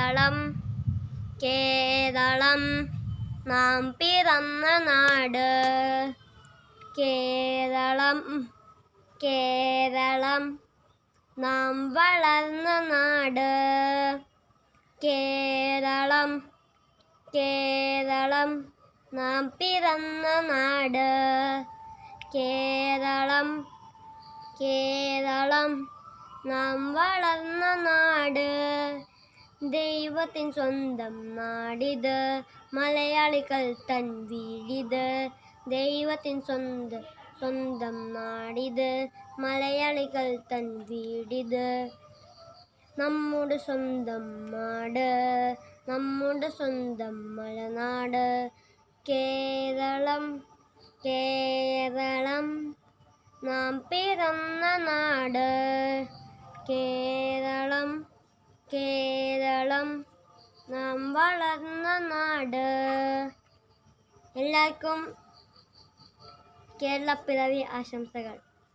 കേരളം കേരളം നാം പിറന്ന നാട്. കേരളം കേരളം നാം വളർന്ന നാട്. കേരളം കേരളം നാം പിറന്ന നാട്. കേരളം കേരളം നാം വളർന്ന നാട്. ദൈവത്തിൻ സ്വന്തം നാടിത്, മലയാളികൾ തൻ വീടിത്. ദൈവത്തിൻ സ്വന്തം നാടിത്, മലയാളികൾ തൻ വീടിത്. നമ്മുടെ സ്വന്തം നാട്, നമ്മുടെ സ്വന്തം മലനാട്. കേരളം കേരളം നാം പിറന്ന നാട്. കേരളം കേരളം നാം വളർന്ന നാട്. എല്ലാവർക്കും കേരളപ്പിറവി ആശംസകൾ.